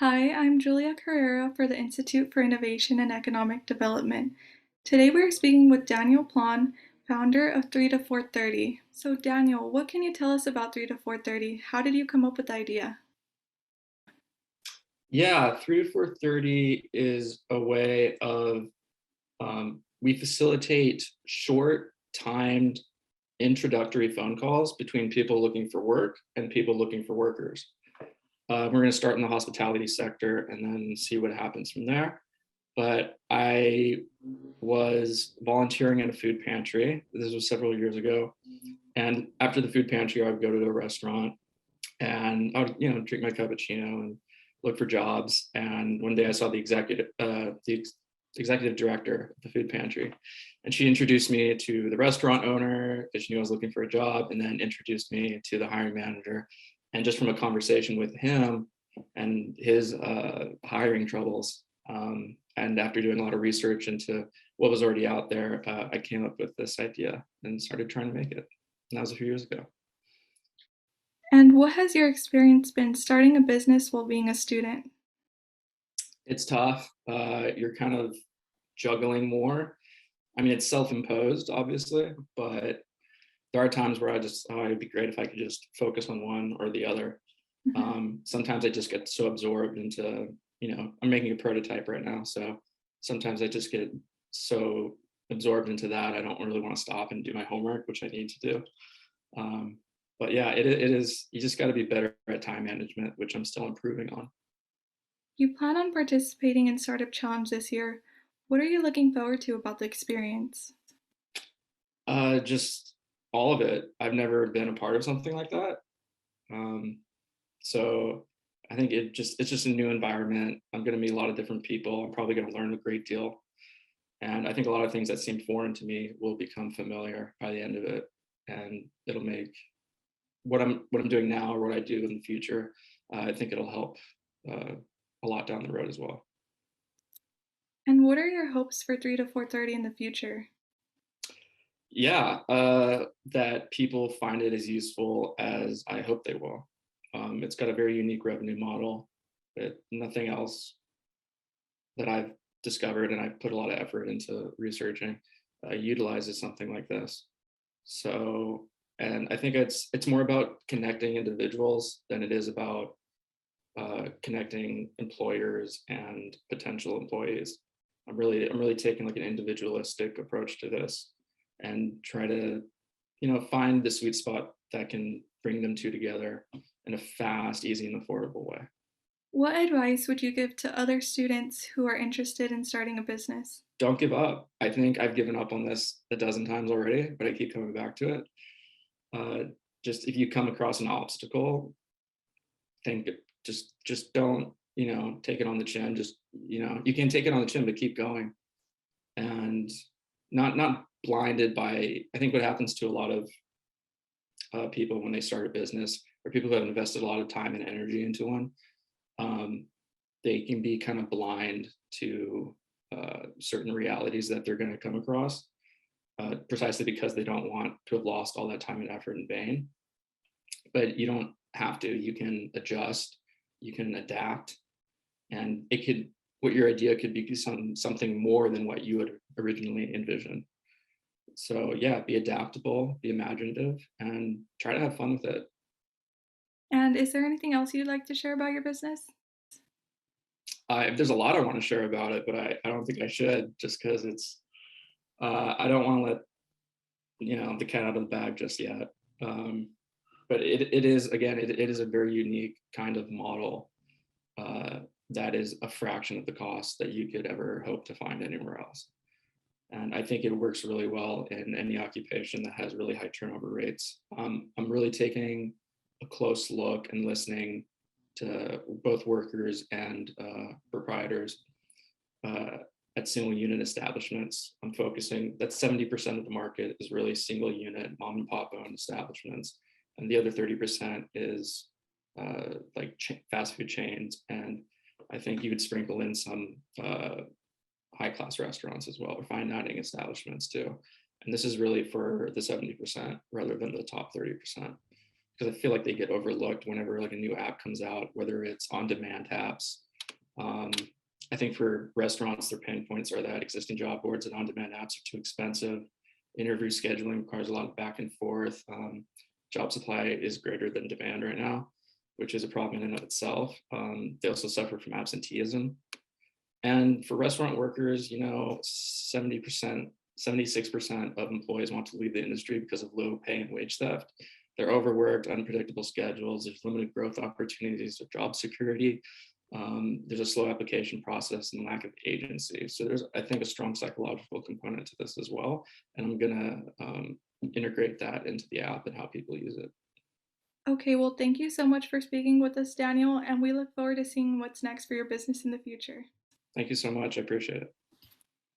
Hi, I'm Julia Carrera for the Institute for Innovation and Economic Development. Today we're speaking with Daniel Plon, founder of 3 to 430. So Daniel, what can you tell us about 3 to 430? How did you come up with the idea? Yeah, 3 to 4:30 is a way of we facilitate short timed introductory phone calls between people looking for work and people looking for workers. We're going to start in the hospitality sector and then see what happens from there. But I was volunteering in a food pantry. This was several years ago. And after the food pantry, I would go to a restaurant and I would, drink my cappuccino and look for jobs. And one day I saw the executive director of the food pantry, and she introduced me to the restaurant owner because she knew I was looking for a job, and then introduced me to the hiring manager. And just from a conversation with him and his hiring troubles, and after doing a lot of research into what was already out there, I came up with this idea and started trying to make it. And that was a few years ago. And what has your experience been starting a business while being a student? It's tough. You're kind of juggling more. I mean, it's self-imposed, obviously, but there are times where oh, it'd be great if I could just focus on one or the other. Mhm. Sometimes I just get so absorbed into, I'm making a prototype right now. So sometimes I just get so absorbed into that. I don't really want to stop and do my homework, which I need to do. Um, but yeah, it is, you just got to be better at time management, which I'm still improving on. You plan on participating in Startup Challenge this year. What are you looking forward to about the experience? Just all of it. I've never been a part of something like that. Um, so I think it's just a new environment. I'm going to meet a lot of different people. I'm probably going to learn a great deal, and I think a lot of things that seem foreign to me will become familiar by the end of it, and it'll make what I'm doing now or what I do in the future. I think it'll help uh, a lot down the road as well. And what are your hopes for 3 to 430 in the future? Yeah, that people find it as useful as I hope they will. It's got a very unique revenue model that nothing else that I've discovered and I've put a lot of effort into researching utilizes something like this. So, and I think it's more about connecting individuals than it is about connecting employers and potential employees. I'm really taking like an individualistic approach to this and try to find the sweet spot that can bring them two together in a fast, easy, and affordable way. What advice would you give to other students who are interested in starting a business? Don't give up. I think I've given up on this a dozen times already, but I keep coming back to it. Uh, just if you come across an obstacle, think just don't take it on the chin. Just you can take it on the chin, but keep going and not blinded by. I think what happens to a lot of people when they start a business or people who have invested a lot of time and energy into one, um, they can be kind of blind to certain realities that they're going to come across, precisely because they don't want to have lost all that time and effort in vain. But you don't have to. You can adjust, you can adapt, and it could what your idea could be something more than what you had originally envisioned. So yeah, be adaptable, be imaginative, and try to have fun with it. And is there anything else you'd like to share about your business? There's a lot I want to share about it, but I don't think I should, just because I don't want to let the cat out of the bag just yet. Um, but it is, again, it is a very unique kind of model uh, that is a fraction of the cost that you could ever hope to find anywhere else. And I think it works really well in any occupation that has really high turnover rates. I'm really taking a close look and listening to both workers and proprietors uh, at single unit establishments. I'm focusing that 70% of the market is really single unit mom and pop owned establishments, and the other 30% is like fast food chains. And I think you would sprinkle in some high class restaurants as well, or fine dining establishments too. And this is really for the 70% rather than the top 30%, because I feel like they get overlooked whenever like a new app comes out, whether it's on demand apps Um, I think for restaurants, their pain points are that existing job boards and on-demand apps are too expensive. Interview scheduling requires a lot of back and forth. Job supply is greater than demand right now, which is a problem in and of itself. They also suffer from absenteeism. And for restaurant workers, 70%, 76% of employees want to leave the industry because of low pay and wage theft. They're overworked, unpredictable schedules, there's limited growth opportunities or job security. There's a slow application process and lack of agency. So there's, I think, a strong psychological component to this as well. And I'm going to integrate that into the app and how people use it. Okay, well, thank you so much for speaking with us, Daniel, and we look forward to seeing what's next for your business in the future. Thank you so much. I appreciate it.